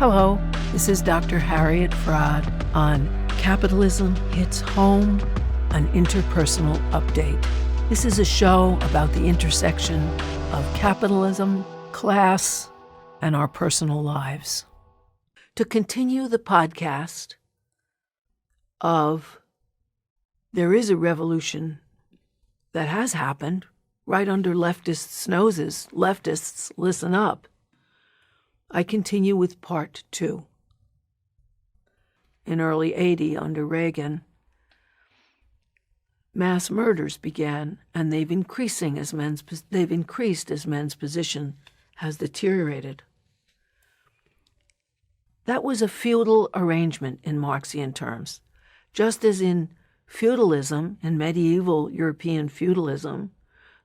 Hello, this is Dr. Harriet Fraad on Capitalism Hits Home, an interpersonal update. This is a show about the intersection of capitalism, class, and our personal lives. To continue the podcast of there is a revolution that has happened right under leftists' noses. Leftists, listen up. I continue with part 2. In early 80, under Reagan, mass murders began, and they've increased as men's position has deteriorated. That was a feudal arrangement in Marxian terms, just as in feudalism, in medieval European feudalism,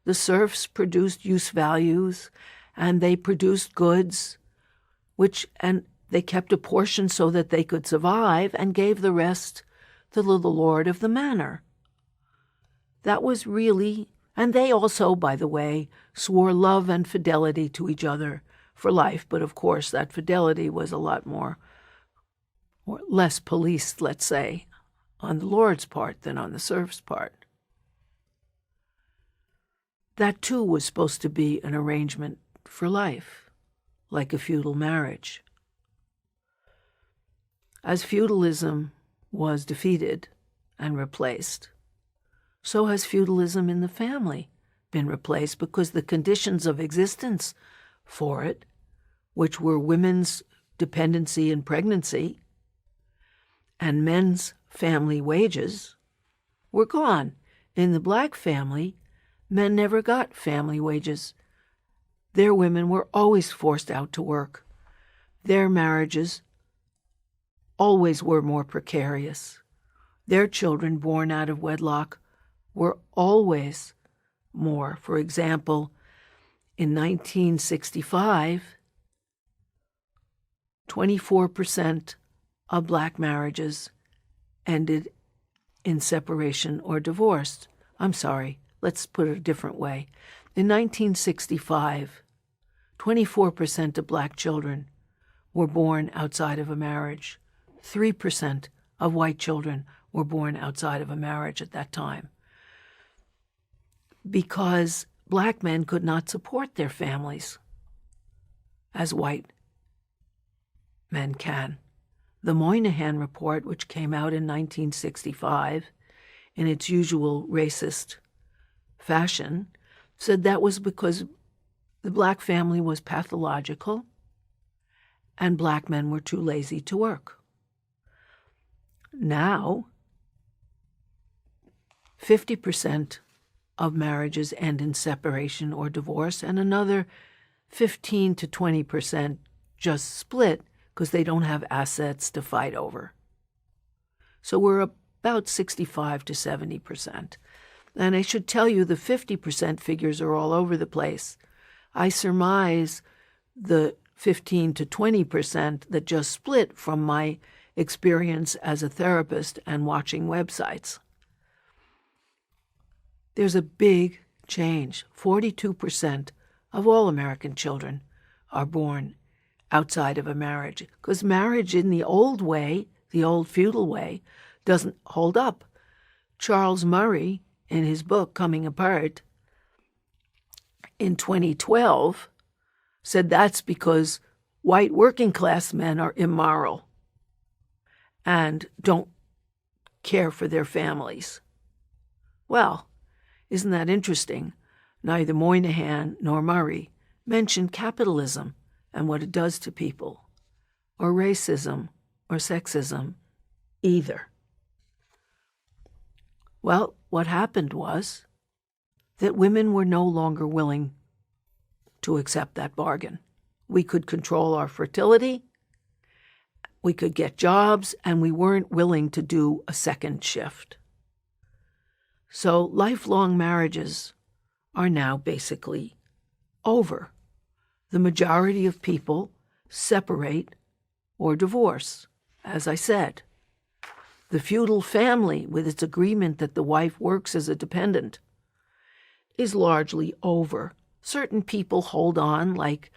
the serfs produced use values, and they produced goods, and they kept a portion so that they could survive and gave the rest to the lord of the manor. That was really, and they also, by the way, swore love and fidelity to each other for life, but of course that fidelity was a lot more, or less policed, let's say, on the lord's part than on the serf's part. That too was supposed to be an arrangement for life, like a feudal marriage. As feudalism was defeated and replaced, so has feudalism in the family been replaced, because the conditions of existence for it, which were women's dependency in pregnancy and men's family wages, were gone. In the black family, men never got family wages. Their women were always forced out to work. Their marriages always were more precarious. Their children born out of wedlock were always more. For example, in 1965, 24% of black marriages ended in separation or divorce. I'm sorry, let's put it a different way. In 1965, 24% of black children were born outside of a marriage. 3% of white children were born outside of a marriage at that time, because black men could not support their families as white men can. The Moynihan Report, which came out in 1965 in its usual racist fashion, said that was because the black family was pathological and black men were too lazy to work. Now, 50% of marriages end in separation or divorce, and another 15 to 20% just split because they don't have assets to fight over. So we're about 65 to 70%. And I should tell you, the 50% figures are all over the place. I surmise the 15 to 20% that just split from my experience as a therapist and watching websites. There's a big change. 42% of all American children are born outside of a marriage, because marriage in the old way, the old feudal way, doesn't hold up. Charles Murray, in his book Coming Apart, in 2012, said that's because white working class men are immoral and don't care for their families. Well, isn't that interesting? Neither Moynihan nor Murray mentioned capitalism and what it does to people, or racism or sexism either. Well, what happened was that women were no longer willing to accept that bargain. We could control our fertility, we could get jobs, and we weren't willing to do a second shift. So lifelong marriages are now basically over. The majority of people separate or divorce, as I said. The feudal family, with its agreement that the wife works as a dependent, is largely over. Certain people hold on, like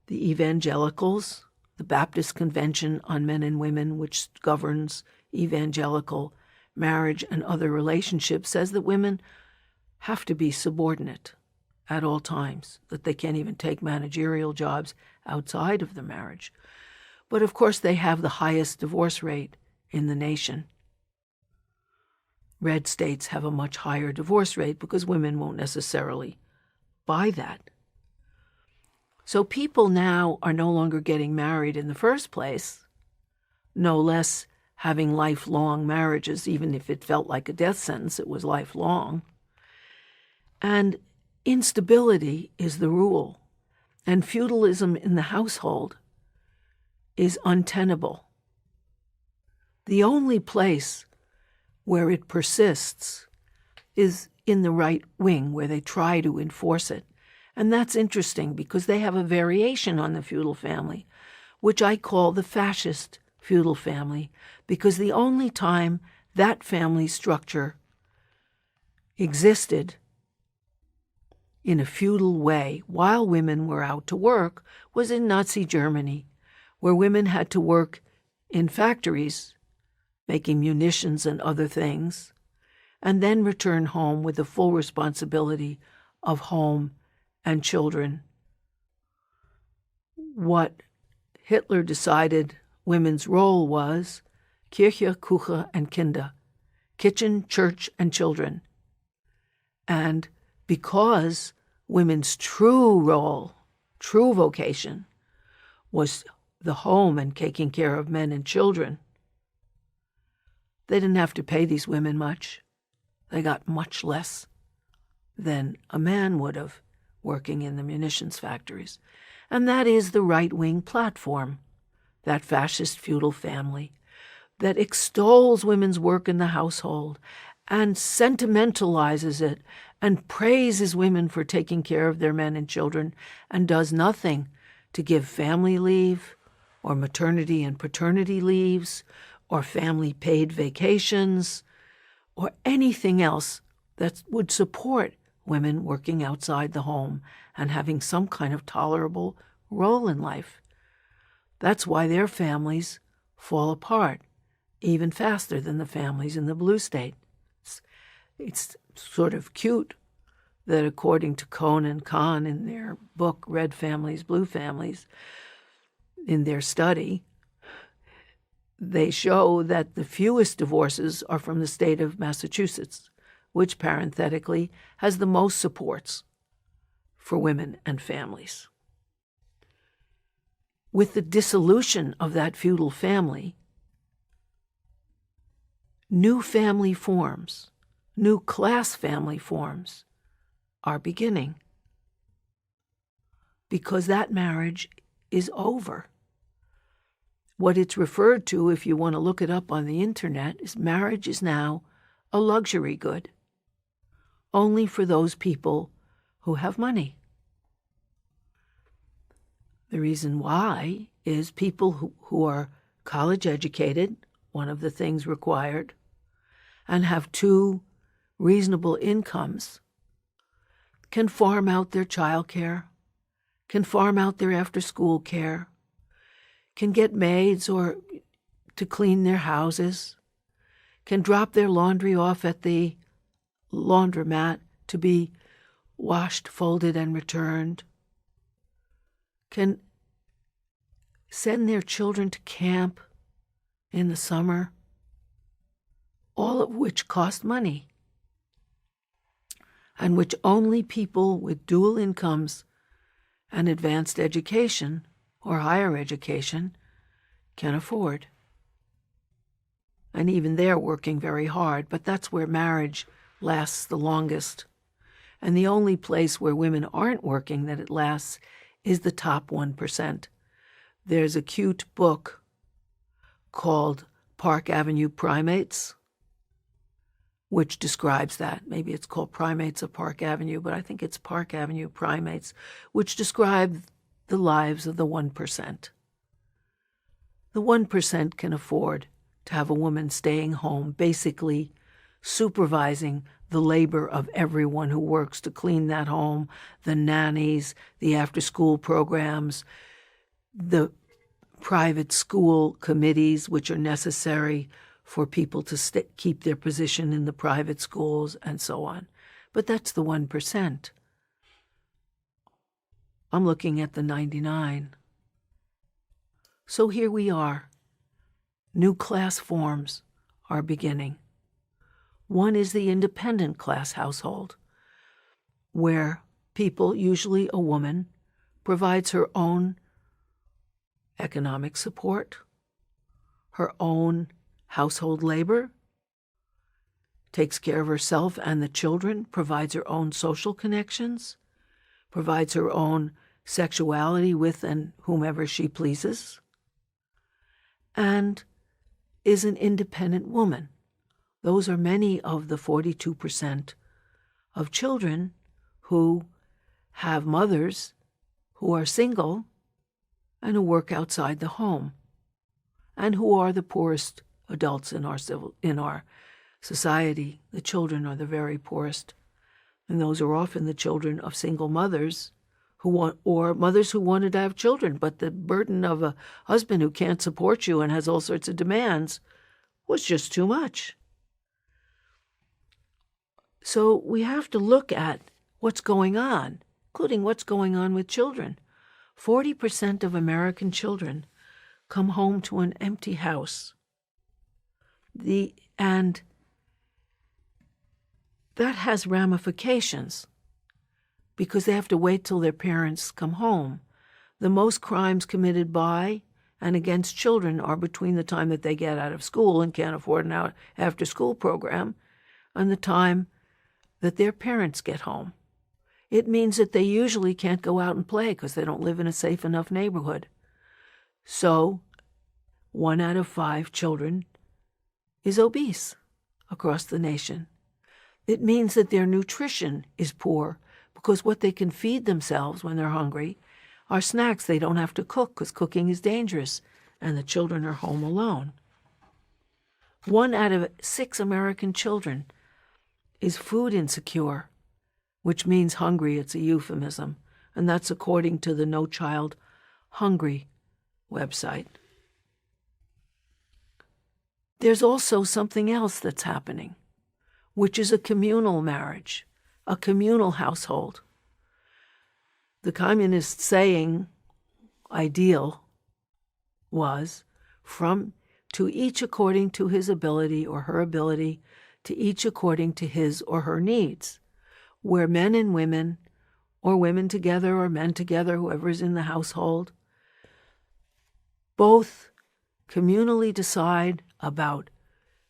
the evangelicals, The Baptist Convention on Men and Women, which governs evangelical marriage and other relationships, says that women have to be subordinate at all times, that they can't even take managerial jobs outside of the marriage. But of course, they have the highest divorce rate in the nation. Red states have a much higher divorce rate because women won't necessarily buy that. So people now are no longer getting married in the first place, no less having lifelong marriages, even if it felt like a death sentence, it was lifelong. And instability is the rule, and feudalism in the household is untenable. The only place where it persists is in the right wing, where they try to enforce it. And that's interesting because they have a variation on the feudal family, which I call the fascist feudal family, because the only time that family structure existed in a feudal way while women were out to work was in Nazi Germany, where women had to work in factories making munitions and other things, and then return home with the full responsibility of home and children. What Hitler decided women's role was Kirche, Küche, and Kinder, kitchen, church, and children. And because women's true role, true vocation, was the home and taking care of men and children, they didn't have to pay these women much. They got much less than a man would have working in the munitions factories. And that is the right-wing platform, that fascist feudal family that extols women's work in the household and sentimentalizes it and praises women for taking care of their men and children and does nothing to give family leave or maternity and paternity leaves or family paid vacations or anything else that would support women working outside the home and having some kind of tolerable role in life. That's why their families fall apart even faster than the families in the blue state. It's sort of cute that according to Cohn and Kahn in their book, Red Families, Blue Families, in their study, they show that the fewest divorces are from the state of Massachusetts, which parenthetically has the most supports for women and families. With the dissolution of that feudal family, new family forms, new class family forms are beginning because that marriage is over. What it's referred to, if you want to look it up on the internet, is marriage is now a luxury good, only for those people who have money. The reason why is people who are college educated, one of the things required, and have two reasonable incomes, can farm out their child care, can farm out their after-school care, can get maids or to clean their houses, can drop their laundry off at the laundromat to be washed, folded, and returned, can send their children to camp in the summer, all of which cost money, and which only people with dual incomes and advanced education or higher education can afford. And even they're working very hard, but that's where marriage lasts the longest. And the only place where women aren't working that it lasts is the top 1%. There's a cute book called Park Avenue Primates, which describes that. Maybe it's called Primates of Park Avenue, but I think it's Park Avenue Primates, which describe the lives of the 1%. The 1% can afford to have a woman staying home, basically supervising the labor of everyone who works to clean that home, the nannies, the after-school programs, the private school committees, which are necessary for people to keep their position in the private schools and so on. But that's the 1%. I'm looking at the 99. So here we are. New class forms are beginning. One is the independent class household, where people, usually a woman, provides her own economic support, her own household labor, takes care of herself and the children, provides her own social connections, provides her own sexuality with and whomever she pleases, and is an independent woman. Those are many of the 42% of children who have mothers who are single and who work outside the home, and who are the poorest adults in our society. The children are the very poorest, and those are often the children of single mothers or mothers who wanted to have children, but the burden of a husband who can't support you and has all sorts of demands was just too much. So we have to look at what's going on, including what's going on with children. 40% of American children come home to an empty house. And that has ramifications because they have to wait till their parents come home. The most crimes committed by and against children are between the time that they get out of school and can't afford an after-school program and the time that their parents get home. It means that they usually can't go out and play because they don't live in a safe enough neighborhood. So 1 out of 5 children is obese across the nation. It means that their nutrition is poor because what they can feed themselves when they're hungry are snacks they don't have to cook because cooking is dangerous and the children are home alone. 1 out of 6 American children is food insecure, which means hungry. It's a euphemism, and that's according to the No Child Hungry website. There's also something else that's happening, which is a communal marriage, a communal household. The communist saying, ideal, was to each according to his ability or her ability, to each according to his or her needs, where men and women, or women together or men together, whoever's in the household, both communally decide about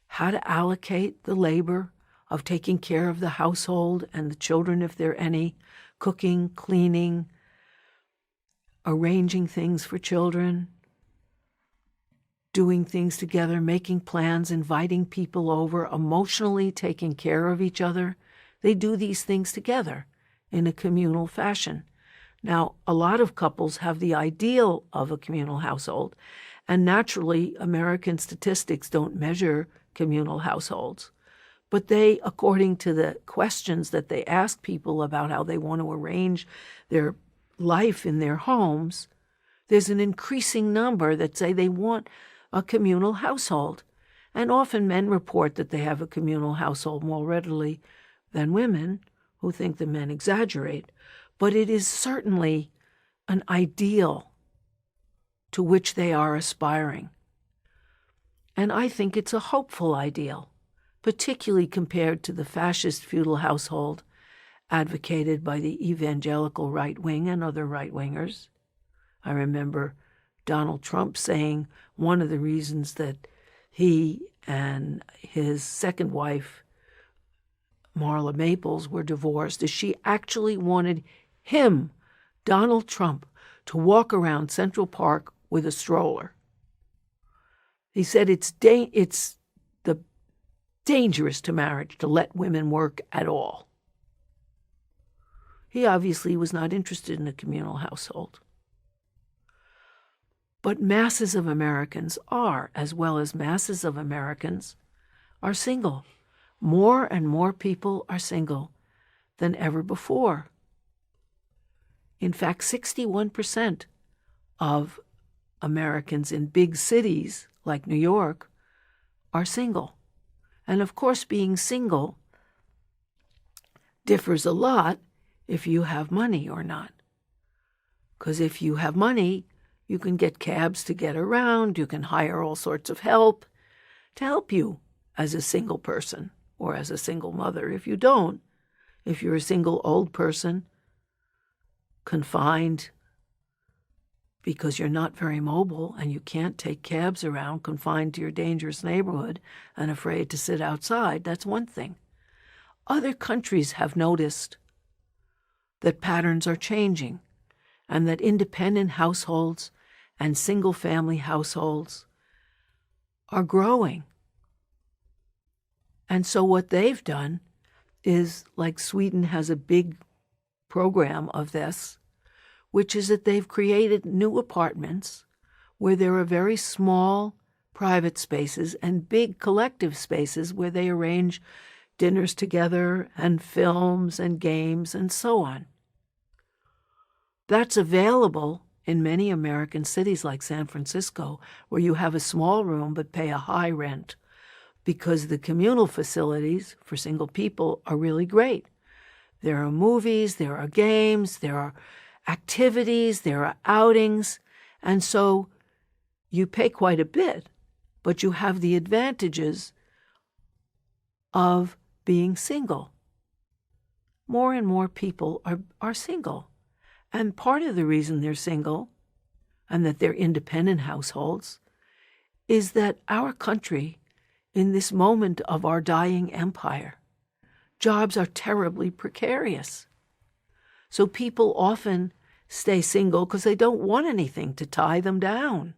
how to allocate the labor of taking care of the household and the children if there are any, cooking, cleaning, arranging things for children, doing things together, making plans, inviting people over, emotionally taking care of each other. They do these things together in a communal fashion. Now, a lot of couples have the ideal of a communal household, and naturally, American statistics don't measure communal households. But they, according to the questions that they ask people about how they want to arrange their life in their homes, there's an increasing number that say they want a communal household. And often men report that they have a communal household more readily than women, who think the men exaggerate. But it is certainly an ideal to which they are aspiring. And I think it's a hopeful ideal, particularly compared to the fascist feudal household advocated by the evangelical right wing and other right-wingers. I remember Donald Trump saying one of the reasons that he and his second wife, Marla Maples, were divorced is she actually wanted him, Donald Trump, to walk around Central Park with a stroller. He said it's dangerous to marriage to let women work at all. He obviously was not interested in a communal household. But masses of Americans are, as well as masses of Americans are single. More and more people are single than ever before. In fact, 61% of Americans in big cities like New York are single. And of course, being single differs a lot if you have money or not. Because if you have money, you can get cabs to get around, you can hire all sorts of help to help you as a single person or as a single mother. If you don't, if you're a single old person, confined because you're not very mobile and you can't take cabs around, confined to your dangerous neighborhood and afraid to sit outside, that's one thing. Other countries have noticed that patterns are changing and that independent households and single-family households are growing. And so what they've done is, like Sweden has a big program of this, which is that they've created new apartments where there are very small private spaces and big collective spaces where they arrange dinners together and films and games and so on. That's available in many American cities like San Francisco, where you have a small room but pay a high rent because the communal facilities for single people are really great. There are movies, there are games, there are activities, there are outings, and so you pay quite a bit, but you have the advantages of being single. More and more people are single. And part of the reason they're single and that they're independent households is that our country, in this moment of our dying empire, jobs are terribly precarious. So people often stay single because they don't want anything to tie them down.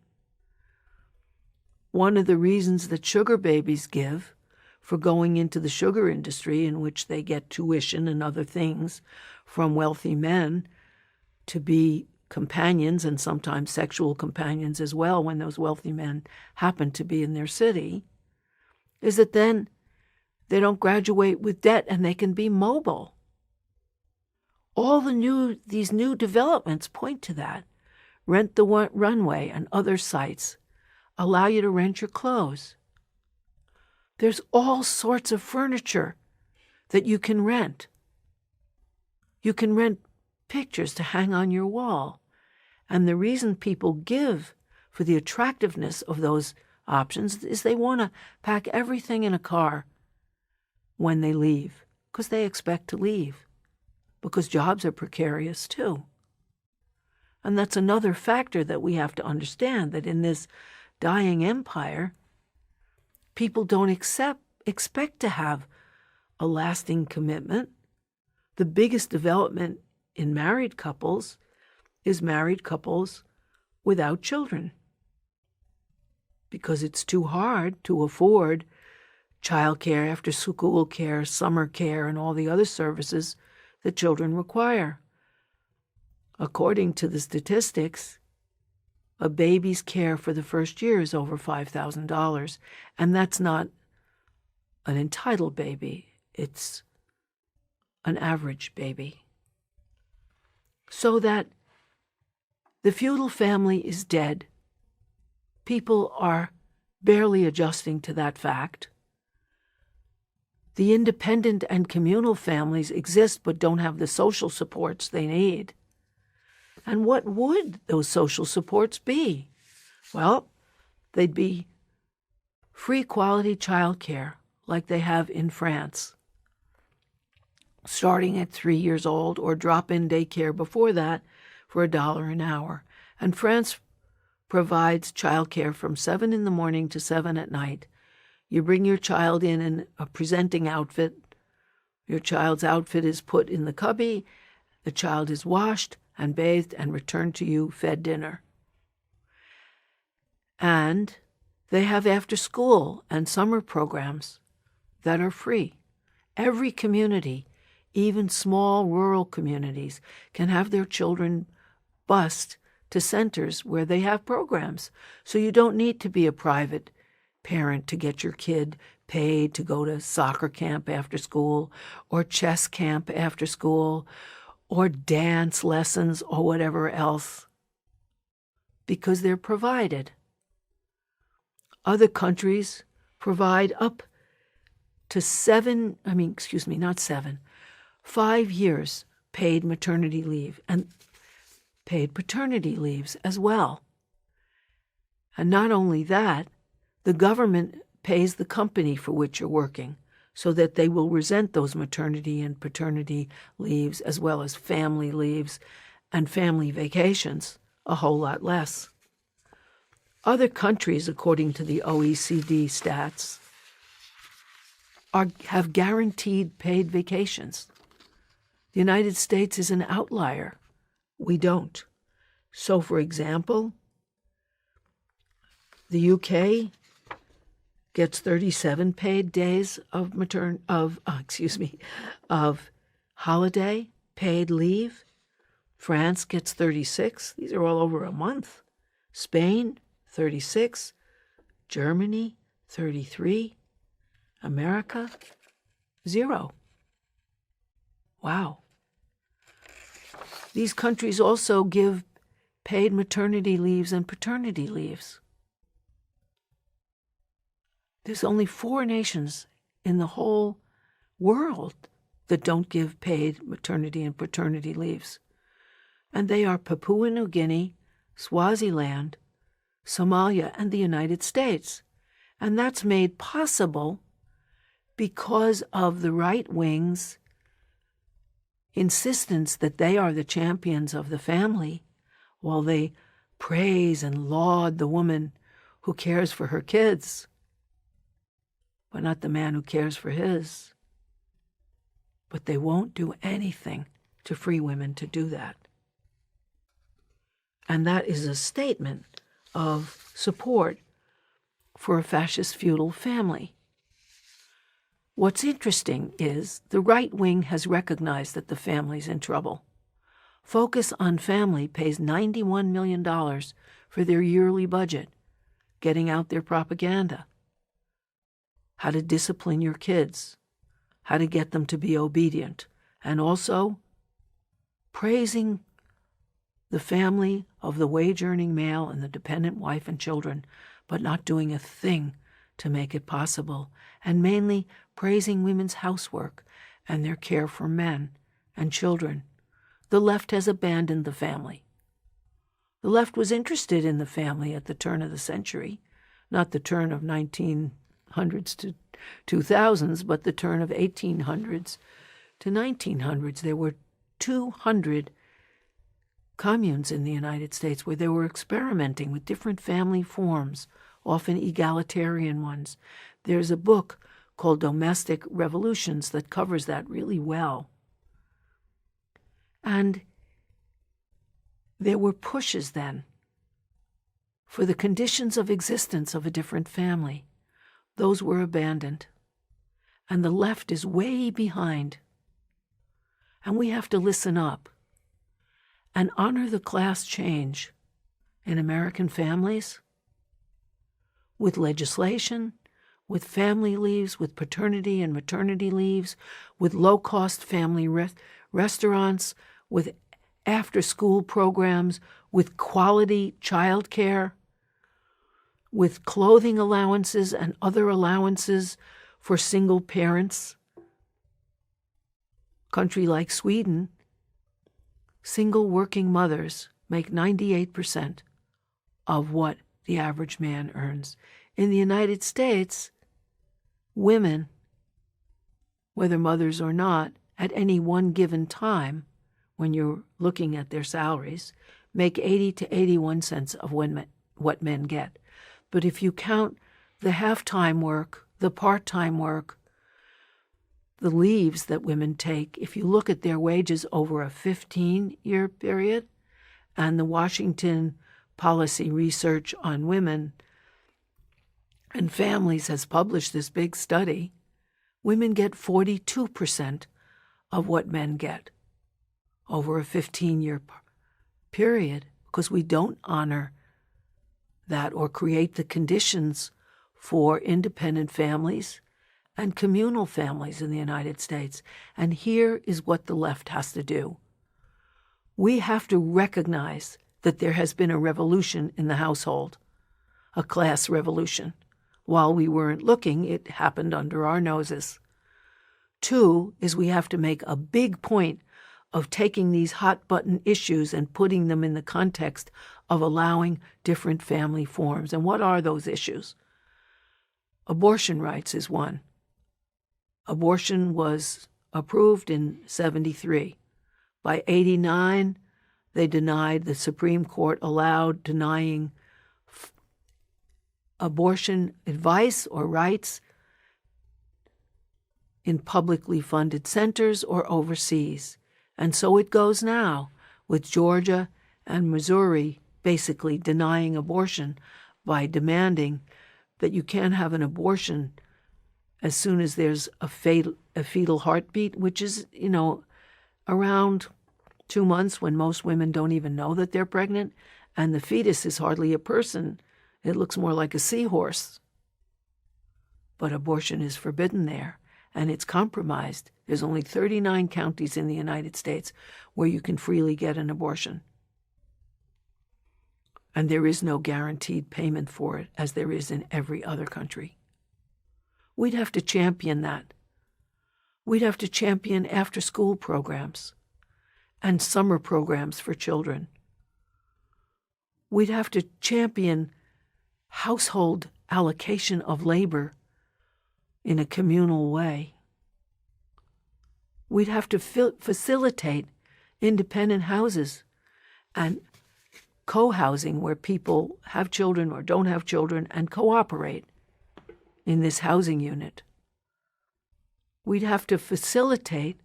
One of the reasons that sugar babies give for going into the sugar industry, in which they get tuition and other things from wealthy men to be companions and sometimes sexual companions as well when those wealthy men happen to be in their city, is that then they don't graduate with debt and they can be mobile. All these new developments point to that. Rent the Runway and other sites allow you to rent your clothes. There's all sorts of furniture that you can rent. You can rent pictures to hang on your wall. And the reason people give for the attractiveness of those options is they want to pack everything in a car when they leave, because they expect to leave, because jobs are precarious too. And that's another factor that we have to understand, that in this dying empire, people don't expect to have a lasting commitment. The biggest development in married couples is married couples without children, because it's too hard to afford childcare, after-school care, summer care, and all the other services that children require. According to the statistics, a baby's care for the first year is over $5,000, and that's not an entitled baby. It's an average baby. So that the feudal family is dead. People are barely adjusting to that fact. The independent and communal families exist but don't have the social supports they need. And what would those social supports be? Well, they'd be free quality childcare like they have in France, starting at 3 years old, or drop-in daycare before that for $1 an hour. And France provides childcare from 7 in the morning to 7 at night. You bring your child in a presenting outfit. Your child's outfit is put in the cubby. The child is washed and bathed and returned to you, fed dinner. And they have after-school and summer programs that are free. Every community, even small rural communities, can have their children bused to centers where they have programs. So you don't need to be a private parent to get your kid paid to go to soccer camp after school, or chess camp after school, or dance lessons, or whatever else. because they're provided. Other countries provide up to 5 years paid maternity leave and paid paternity leaves as well. And not only that, the government pays the company for which you're working so that they will resent those maternity and paternity leaves as well as family leaves and family vacations a whole lot less. Other countries, according to the OECD stats, have guaranteed paid vacations. The United States is an outlier. We don't. So, for example, the UK gets 37 paid days of holiday paid leave. France gets 36. These are all over a month. Spain, 36. Germany, 33. America, 0. Wow. These countries also give paid maternity leaves and paternity leaves. There's only 4 nations in the whole world that don't give paid maternity and paternity leaves. And they are Papua New Guinea, Swaziland, Somalia, and the United States. And that's made possible because of the right wing's insistence that they are the champions of the family, while they praise and laud the woman who cares for her kids, but not the man who cares for his. But they won't do anything to free women to do that. And that is a statement of support for a fascist feudal family. What's interesting is the right wing has recognized that the family's in trouble. Focus on Family pays $91 million for their yearly budget, getting out their propaganda. How to discipline your kids, how to get them to be obedient, and also praising the family of the wage-earning male and the dependent wife and children, but not doing a thing to make it possible, and mainly praising women's housework and their care for men and children. The left has abandoned the family. The left was interested in the family at the turn of the century, not the turn of 1900s to 2000s, but the turn of 1800s to 1900s. There were 200 communes in the United States where they were experimenting with different family forms, often egalitarian ones. There's a book called Domestic Revolutions that covers that really well. And there were pushes then for the conditions of existence of a different family. Those were abandoned. And the left is way behind. And we have to listen up and honor the class change in American families with legislation, with family leaves, with paternity and maternity leaves, with low-cost family restaurants, with after-school programs, with quality child care, with clothing allowances and other allowances for single parents. Country like Sweden, single working mothers make 98% of what the average man earns. In the United States, women, whether mothers or not, at any one given time, when you're looking at their salaries, make 80 to 81 cents of what men get. But if you count the half-time work, the part-time work, the leaves that women take, if you look at their wages over a 15-year period, and the Washington Policy Research on Women and Families has published this big study, women get 42% of what men get over a 15-year period, because we don't honor that or create the conditions for independent families and communal families in the United States. And here is what the left has to do. We have to recognize that there has been a revolution in the household, a class revolution. While we weren't looking, it happened under our noses. 2 is we have to make a big point of taking these hot-button issues and putting them in the context of allowing different family forms. And what are those issues? Abortion rights is one. Abortion was approved in 73. By 89, they denied, the Supreme Court allowed denying abortion advice or rights in publicly funded centers or overseas. And so it goes now, with Georgia and Missouri basically denying abortion by demanding that you can't have an abortion as soon as there's a fetal heartbeat, which is, around 2 months, when most women don't even know that they're pregnant, and the fetus is hardly a person. It looks more like a seahorse. But abortion is forbidden there, and it's compromised. There's only 39 counties in the United States where you can freely get an abortion. And there is no guaranteed payment for it, as there is in every other country. We'd have to champion that. We'd have to champion after-school programs and summer programs for children. We'd have to champion household allocation of labor in a communal way. We'd have to facilitate independent houses and co-housing where people have children or don't have children and cooperate in this housing unit. We'd have to facilitate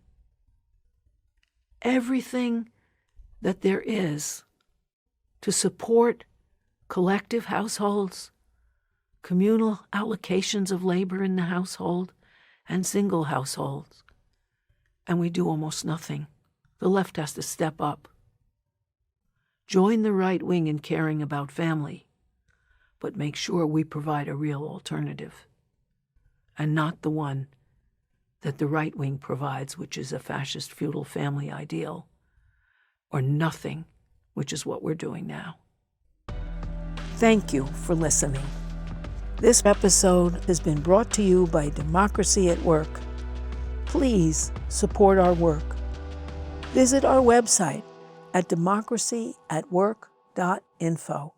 everything that there is to support collective households, communal allocations of labor in the household, and single households. And we do almost nothing. The left has to step up. Join the right wing in caring about family, but make sure we provide a real alternative, and not the one that the right wing provides, which is a fascist feudal family ideal, or nothing, which is what we're doing now. Thank you for listening. This episode has been brought to you by Democracy at Work. Please support our work. Visit our website at democracyatwork.info.